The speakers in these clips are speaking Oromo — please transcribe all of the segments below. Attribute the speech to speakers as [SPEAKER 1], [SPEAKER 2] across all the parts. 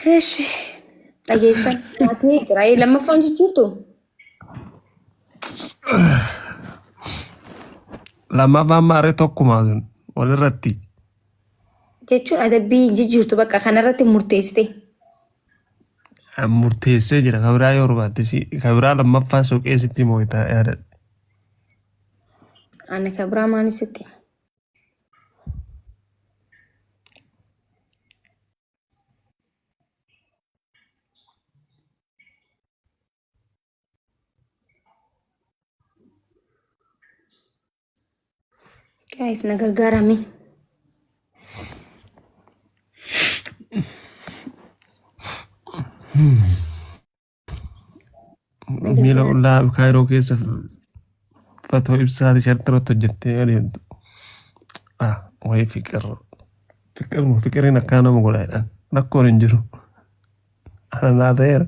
[SPEAKER 1] ايش dhageessan taatee jira lammaffaan jijjiirtu
[SPEAKER 2] Lammaffaan maaree tokkuma sun walirratti.
[SPEAKER 1] jechuun adabbii jijjiirtu bakka kanarratti murteessite.
[SPEAKER 2] Murteessee jira kabiraa yoo barbaadde kabiraa lammaffaa suuqee sitti moo'itaa yaadadha.
[SPEAKER 1] Ana kabiraa maanisitti guys na gargaarame.
[SPEAKER 2] Miila ollaa kaayiroo keessa fatoo ibsaati shartarratti hojjettee adeemtu. Wayii fiqiriin akkaan nama godhaadhaan rakkoon hin jiru. Ana naa ta'eera.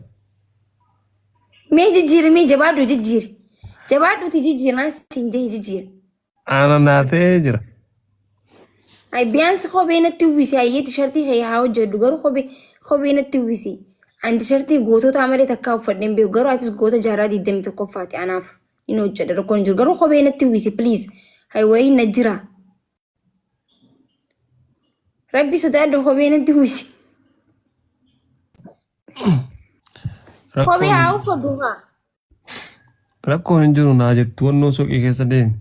[SPEAKER 1] Mee jijjiiri mee jabaadhuuti jijjiirnaa sittiin jee jijjiiri.
[SPEAKER 2] Ana naa ta'ee jira.
[SPEAKER 1] Ay biyaansi kophee natti uwwisi ayyee tishartii haa hojjedhu garuu kophee natti uwwisi. Ani tishartii gootota malee takkaa uffadheen beeku garuu atis goota 21 anaaf hin hojjedha rakkoon jiru garuu kophee natti uwwisi please. Hay wayii na jira. Rabbi sodaadhu kophee natti uwwisi. Kophee haa uffadhu haa.
[SPEAKER 2] Rakkoon hin jiru naa jettu wannoo suuqii keessa deemi.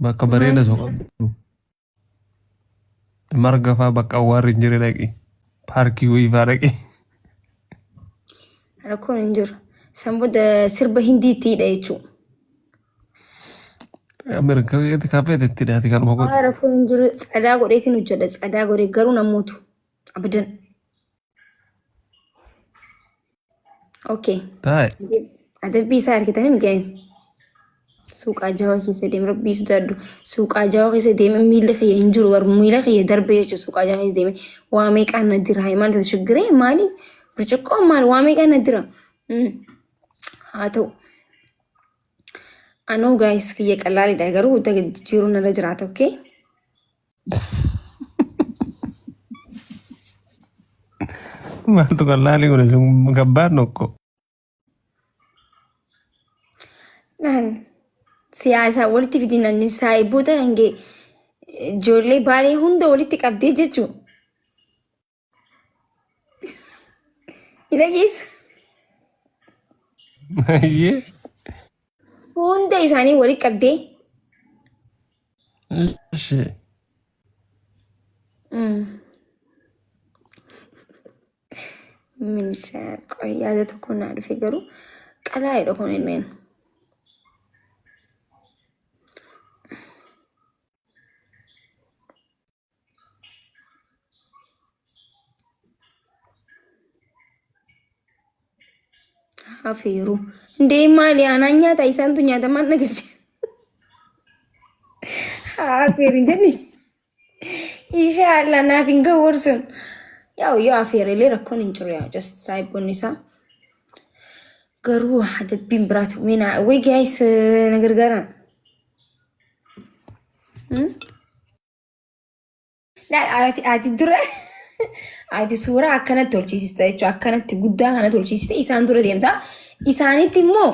[SPEAKER 2] Bakka bareeda soqadhu. Marga faa bakka awwaarri hin jirre dhaqi. Paarkii wayii faa dhaqi.
[SPEAKER 1] Rakkoon hin jiru. San booda sirba hindiittidha jechuudha.
[SPEAKER 2] Ameerikaa kaafeetti dhiyaate kan mogotu.
[SPEAKER 1] Rakkoon hin jiru tsadaa godheetiin hojjedha tsadaa godhee garuu namootu abadan. Okay.
[SPEAKER 2] Taa'e.
[SPEAKER 1] Adabbii isaa argitanii migaa'in. Suuqaa jawaa keessa deeme rabbii sodaadhu. Suuqaa jawaa keessa deeme miila kiyya hin jiru garuu miila kiyya darbee jechuudha suuqaa jawaa keessa deeme waa meeqaan na dira haa maal shigiree maali burcuqqoo maal waa meeqaan na dira haa ta'u. Anoo gaayis kiyya qallaaliidha garuu jiru narra jiraata okay.
[SPEAKER 2] Maaltu qallaalii godhe sun gabbaan nokko.
[SPEAKER 1] Siyaasa walitti fidinanni saayiboota hangee ijoollee baalee hunda walitti qabdee jechuun. Dhageessa. Hunda isaanii walitti qabdee. Minishaa yaada tokko naa dhufe garuu qalaa'edha kun inneen. Afiiru. Ndee maali aanaan nyaata isaantu nyaata maal nagarje. Afiiru jenni. Inshallah naaf hin gawwarsun. Yoo afiirelee rakkoon hin jiru yaa just saayiboonni isaa. Garuu adabbiin biraatu mina way guys na gargaara. Ati dura ati suuraa akkanatti tolchiisista jechuudha akkanatti guddaa kana tolchiisiste isaan dura deemta isaanitti immoo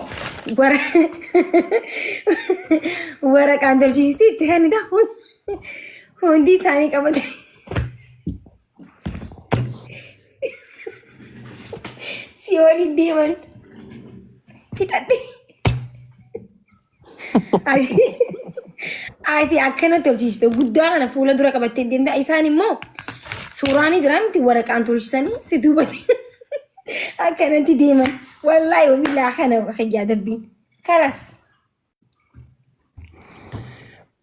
[SPEAKER 1] waraqaan tolchiisiste itti kanidha hundi isaanii qabate si waliin deeman fixadhe ati akkanatti tolchiisiste guddaa kana fuula dura qabattee deemta isaan immoo suuraan jira miti waraqaan tolchisanii si duubate akkanatti deeman wallaahi wabillaa kana xiyyaa dabbiin kalas.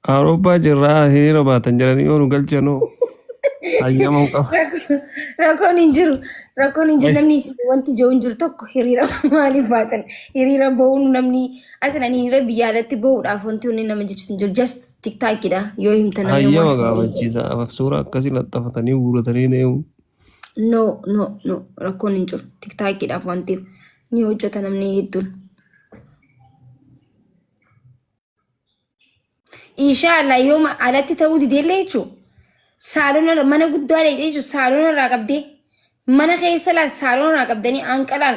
[SPEAKER 2] Awurooppaa jirraa hiriira baatan jedhanii yoo nu galchanoo hayyaman qaba.
[SPEAKER 1] Rakkoon hin jiru namni wanti jiru hin jiru tokko hiriira maaliif baatan hiriira bahuun namni asinan hiriira biyya alatti bahuudhaaf wanti inni nama jechuun jiru just tiktaakidha yoo himta namni
[SPEAKER 2] Hayyama gaafachiisa suuraa akkasii laxafatanii guuratanii deemu.
[SPEAKER 1] No rakkoon hin jiru tiktaakiidhaaf wantiif ni hojjeta namni hedduun. Inshallah yooma alatti ta'uu dideellee jechuudha. saalona mana guddaa dheedhee jiru saalona irraa qabdee mana keessa laa saalona irraa qabdanii anqalaan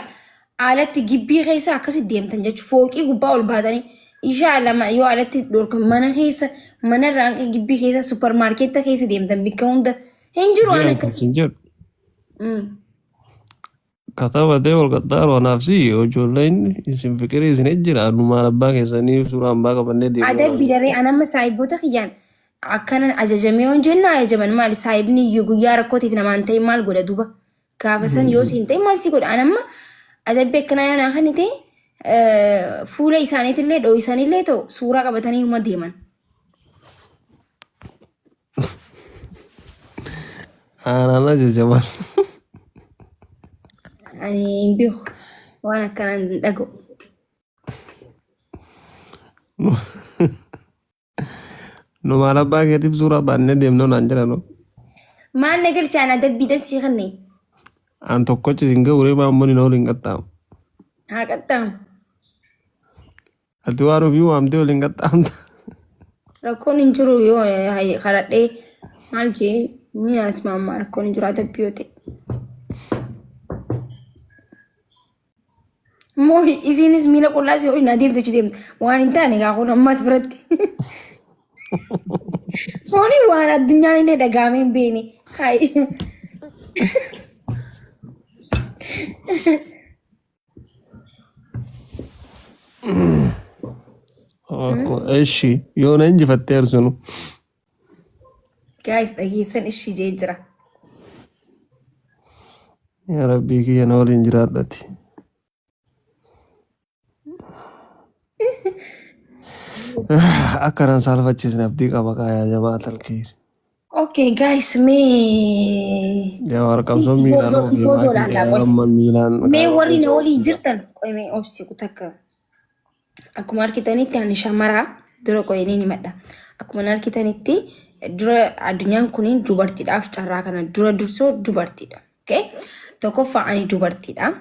[SPEAKER 1] alatti gibbii keessa akkasi deemtan jechuudha fooqii gubbaa ol baatanii inshallah yoo alatti dhorkan mana keessa mana irraa anqa gibbii keessa supermarkeetta keessa deemtan bikka hunda hin jiru waan akkasii.
[SPEAKER 2] Kataba dee wal qaxxaaroo naafsi ijoolleen isin fikirii isin ejjira adumaan abbaa keessanii suuraa hambaa qabannee deemu.
[SPEAKER 1] Adabbii daree anamma saayiboota kiyyaan akkanan ajajamee yoon jenna ajajaman maali saayibni guyyaa rakkootiif namaan ta'e maal godha duuba gaafa san yoo siin ta'e maal si godha anamma adabbii akkanaa yoo naa kan ta'e fuula isaaniitillee dhoo'isanillee ta'u suuraa qabatanii huma deeman.
[SPEAKER 2] Aanaan ajajaman.
[SPEAKER 1] Ani hin beeku waan akkanaan hin dhaga'u.
[SPEAKER 2] Nu maal abbaa keetiif suuraa baannee deemnoo naan jedhanu.
[SPEAKER 1] Maal na galchaan adabbiidhaan sii kanneen?
[SPEAKER 2] Aan tokkochi isin ga'uree maammoon hin ooliin qaxxaamu.
[SPEAKER 1] Haa qaxxaamu.
[SPEAKER 2] Ati waan ofii waamtee waliin qaxxaamta.
[SPEAKER 1] Rakkoon hin jiru yoo kadhadhee maal jee ni naas maammaa rakkoon hin jiru adabbii yoo ta'e. Moo isinis miila qullaas yoo hin adeemtu deemta waan hin taane kun ammas biratti. Fooni waan addunyaan illee dhagaamee hin beekne.
[SPEAKER 2] Eshi yoo na injifatteer sunu.
[SPEAKER 1] Guys dhageessan ishii jee jira.
[SPEAKER 2] Yaa rabbii kiyya na waliin jiraadhati. Akkanaan saalfachiisne abdii qaba kaayaa jabaa talkiir.
[SPEAKER 1] Okay guys mee
[SPEAKER 2] Yaa warqabsoo miilaan
[SPEAKER 1] mee warri na waliin jirtan qoy mee obsi kutakka. Akkuma argitanitti ani shamaraa dura qoyanii ni madda. Akkuma argitanitti dura addunyaan kuniin dubartiidhaaf carraa kana dura dursoo dubartiidha. Okay? Tokkoffaa ani dubartiidha.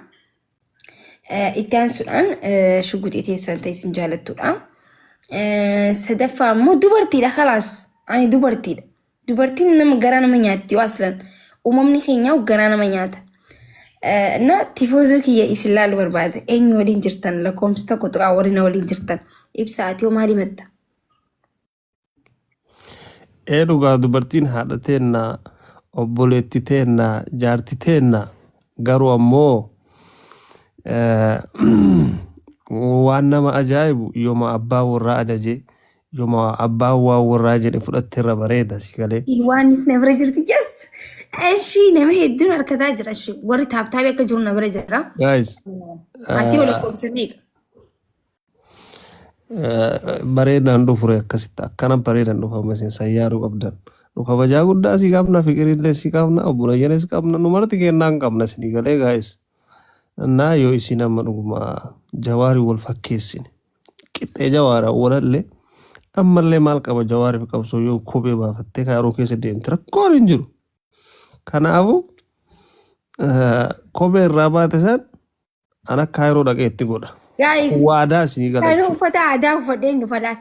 [SPEAKER 1] Itti aansuudhaan shuguxii teessan ta'e isin jaalattuudha. Sadaffaa immoo dubartiidha khalaas ani dubartiidha. Dubartiin nama garaa nama nyaatti yoo aslan uumamni keenya garaa nama nyaata. Na tifoozoo kiyya isin laalu barbaada. Eenyu waliin jirtan lakkoomsi tokko tuqaa warrina waliin jirtan ibsaati yoo maali madda?
[SPEAKER 2] Dhugaa dubartiin haadha teennaa obboleetti teennaa jaarti teennaa garuu ammoo waan nama ajaa'ibu yooma abbaa warraa ajaje yooma abbaa waa warraa jedhe fudhatte irra bareeda si galee.
[SPEAKER 1] Ilwaanis na bira jirti yes. Eshi nama hedduun harkataa jira shi warri taaptaabii akka jiru na bira jira.
[SPEAKER 2] Guys.
[SPEAKER 1] Ati wal lakkoofsa meeqa?
[SPEAKER 2] Bareedaan dhufure akkasitti akkana bareedan dhufama isin sayyaaruu qabdan. Nu kabajaa guddaa si qabna fikirillee si qabna obboleeyyanis qabna nu marti kennaan qabna isin galee guys. Naa yoo isin amma dhuguma jawaarii wal fakkeessine qixxee jawaara walallee ammallee maal qaba jawaariif qabsoo yoo kophee baafattee kaayiroo keessa deemte rakkoon hin jiru. Kanaafuu kophee irraa baate san ana kaayiroo dhaqee itti godha.
[SPEAKER 1] Guys,
[SPEAKER 2] waadaa isinii galachuu.
[SPEAKER 1] Kaayiroo uffata aadaa uffadhee hin dhufadhaan.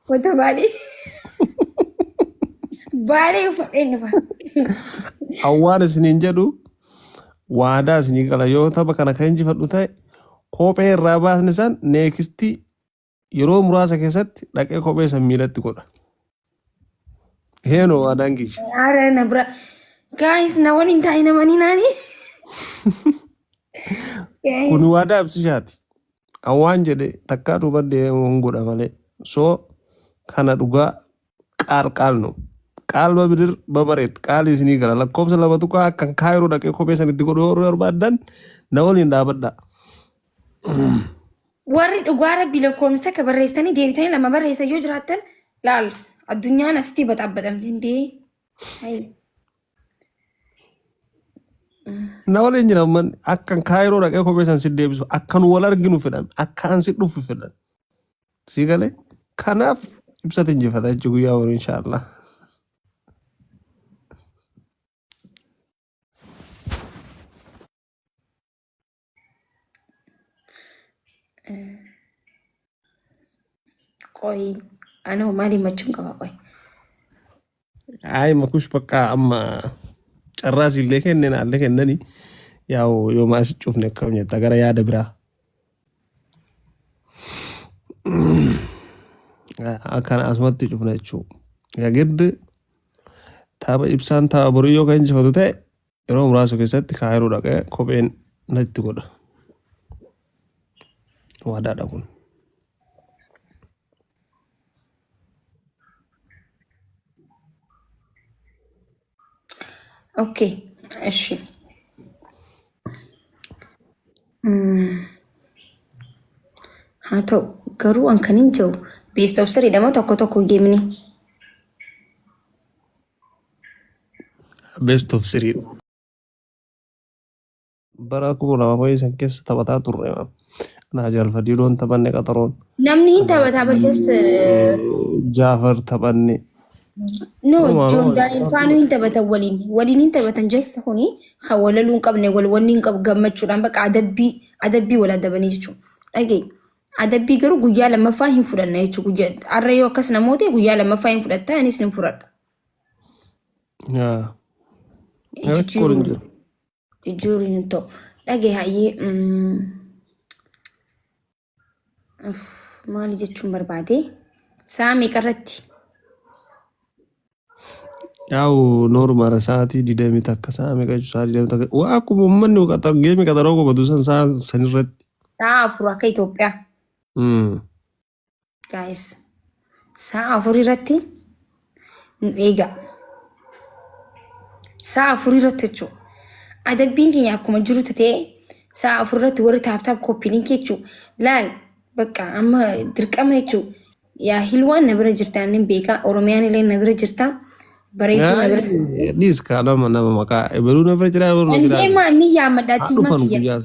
[SPEAKER 1] Wanta baalee. Baalee uffadhee hin dhufa.
[SPEAKER 2] Awwaan isiniin jedhu waadaa isinii gala yoo tapha kana kan injifadhu ta'e kophee irraa baasne san neekistii yeroo muraasa keessatti dhaqee kophee san miilatti godha. Heenoo waadaan giisha.
[SPEAKER 1] Aara na bira. Guys, na waliin taa'ee namanii naani.
[SPEAKER 2] Kun waadaa ibsishaati. Awwaan jedhe takkaa duuba deemuun godha malee. So kana dhugaa qaal nu. Qaal babidir babareet qaal isinii gala lakkoofsa lama tuqaa akkan kaayiroo dhaqee kophee sanitti godhu yoo barbaadan na waliin dhaabadha.
[SPEAKER 1] Warri dhugaa rabbii lakkoofsa akka barreessanii deebitanii lama barreessan yoo jiraattan laal addunyaan asitti baxaabbatamte hindee.
[SPEAKER 2] Na waliin jira man akkan kaayiroo dhaqee kophee san si deebisu akkan wal arginu fedhan akkaan si dhufu fedhan. Si galee kanaaf ibsata injifata jechuun guyyaa waliin inshaallah.
[SPEAKER 1] Qoy ana maali machuun qaba qoy.
[SPEAKER 2] Ay makush bakka amma carraas illee kenneen alle kennani yaa'u yoo maas cufne akkam jetta gara yaada biraa. Akkan asumatti cufna jechuudha. Gagirri tapha ibsaan tapha borii yoo kan injifatu ta'e yeroo muraasa keessatti kaayiruu dhaqee kopheen natti godha. Waadaadha kun.
[SPEAKER 1] Okay, እሺ haa ta'u garuu an kan hin jiru beest of sirrii dama tokko geemni.
[SPEAKER 2] Best of three. Bara 2005 keessa taphataa turre. Naa jaalfadii doon taphanne qaxaroon.
[SPEAKER 1] Namni hin taphataa barjast
[SPEAKER 2] Jaafar taphanne.
[SPEAKER 1] no John Daniel Faanu hin taphatan waliin hin taphatan just kuni hawalaluun hin qabne wal wanni hin qabu gammachuudhaan bakka adabbii wal adabanii jechuudha. Dhagee adabbii garuu guyyaa lammaffaa hin fudhanna jechuudha. Guyyaa har'a yoo akkas namoota guyyaa lammaffaa hin fudhatta anis hin fudhadha.
[SPEAKER 2] Yaa.
[SPEAKER 1] Jijjiiruun hin ta'u. Dhagee hayyee maali jechuun barbaade sa'a meeqarratti?
[SPEAKER 2] Yaa'u normaala sa'aatii 20 takka sa'a meeqa jechuun sa'aatii 20 takka waa akkuma uummanni geemii qaxaroo qofatu sa'a sanirratti.
[SPEAKER 1] Sa'a afur akka Itoophiyaa. Guys sa'a afur irratti eega sa'a afur irratti jechuudha. Adabbiin keenya akkuma jiru ta'ee sa'a afur irratti warri taaptaap koppiliin jechuudha. Laal bakka amma dirqama jechuudha. Yaa hilwaan na bira jirta inni beekaa Oromiyaan illee na bira jirta. Bareedduu na bira jirta.
[SPEAKER 2] Dhiis kaadhama nama maqaa ebaluu na bira jira ebaluu na bira.
[SPEAKER 1] Andee maa inni yaamadhaa tiimaa kiyya.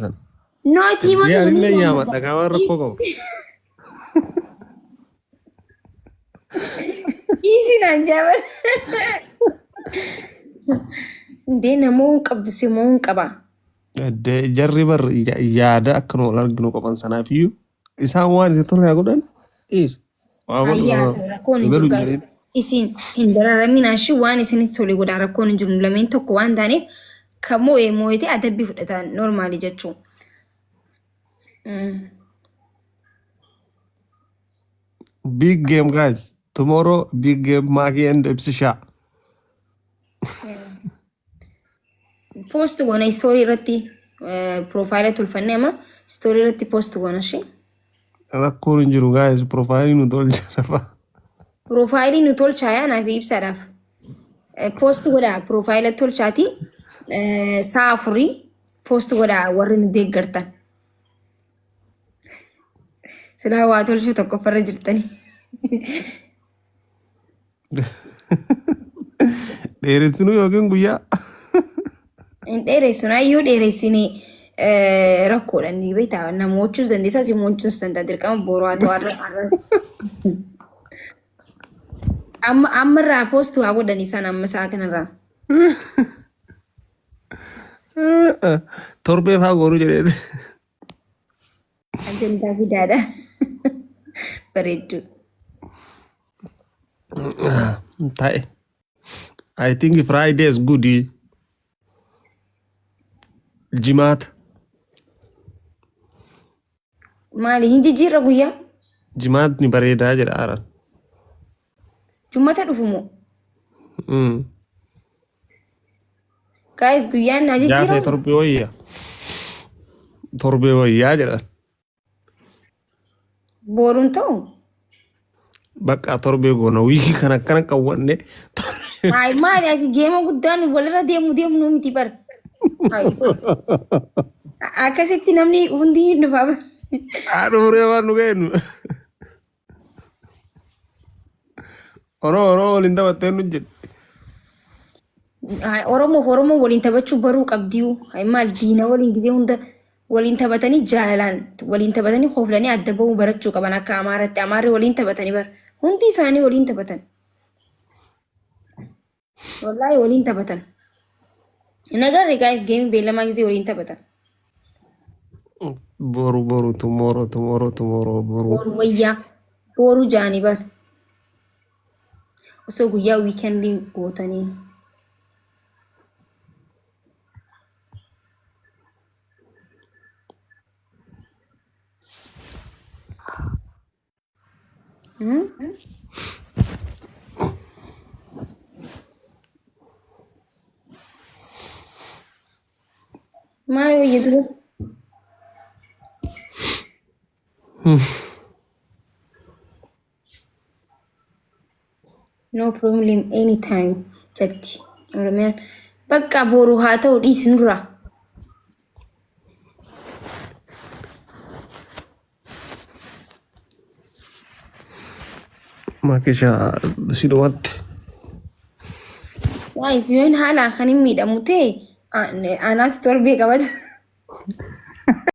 [SPEAKER 1] No tiimaa kiyya.
[SPEAKER 2] Yaa inni yaamadha kaawwan rakkoo qabu.
[SPEAKER 1] Easy naan jaabar. Ndee namoonni qabdu simoo qaba.
[SPEAKER 2] Jarri bar yaada akkanuma wal arginu qaban sanaaf iyyuu isaan waan itti tolaa godhan dhiis.
[SPEAKER 1] Ayyaata rakkoon hin jiru guys. Isin hin dararamin ashi waan isinitti tole godhaa rakkoon hin jiru lameen tokko waan taaneef kan moo'ee adabbii fudhatan normaali jechuun.
[SPEAKER 2] Big game guys. Tomorrow big game Maggie and Ipsisha.
[SPEAKER 1] Post goona story irratti profile tulfanne ama story irratti post goona shi.
[SPEAKER 2] Rakkoon hin jiru guys profile nu tolcha.
[SPEAKER 1] Profile nu tolcha yaa naaf ibsadhaaf. Post godha profile tolchaati sa'a afurii post godha warri nu deeggartan. Silaa waa tolchuu tokko farra jirtanii.
[SPEAKER 2] Dheeressinu yookiin guyyaa.
[SPEAKER 1] Hin dheeressinu ayyuu dheeressinee rakkoodhaan ni beektaa namoota dandeessaa si mo'achuus danda'a dirqama booroo haa ta'u ammarraa poostu haa godhanii isaan amma isaa kanarraa.
[SPEAKER 2] Torbee fa'aa goonuu jedhee.
[SPEAKER 1] Ajandaa fidaadha. Bareedduu.
[SPEAKER 2] Taa'e. I think Friday is good. Jimaata.
[SPEAKER 1] Maali hin jijjiirra guyyaa?
[SPEAKER 2] Jimaatni bareedaa jedha Aran.
[SPEAKER 1] Jummata dhufumoo? Guys guyyaan na jijjiirra?
[SPEAKER 2] Jaafee torbee wayyaa. Torbee wayyaa jedha.
[SPEAKER 1] Booruun ta'u?
[SPEAKER 2] Bakka torbee goona wiikii kan akkana qawwanne.
[SPEAKER 1] Maali ati geema guddaan walirra deemu miti bar. Akkasitti namni hundi hin dhufaa.
[SPEAKER 2] Aduuree waan nu geenyu. Oromoo waliin taphattee nu jedhe.
[SPEAKER 1] Oromoo waliin taphachuu baruu qabdiyu. Maal diina waliin gizee hunda waliin taphatanii jaalalaan waliin taphatanii hooflanii adda bahuu barachuu qaban akka Amaaraatti Amaarri waliin taphatanii bar. Hundi isaanii waliin taphatan. Wallahi waliin taphatan. Nagarre guys game beelamaa gizee waliin taphatan.
[SPEAKER 2] Boru tomorrow boru.
[SPEAKER 1] Boru wayyaa boru jaanii bar. osoo guyyaa wiikendii gootanii. Maal wayya no problem anytime jetti oromiyaan. Bakka boru haa ta'u dhiisin dura.
[SPEAKER 2] Makisha sidumatti.
[SPEAKER 1] Guys, yoon haalaan kan hin miidhamu ta'e anaatu torbee qabata.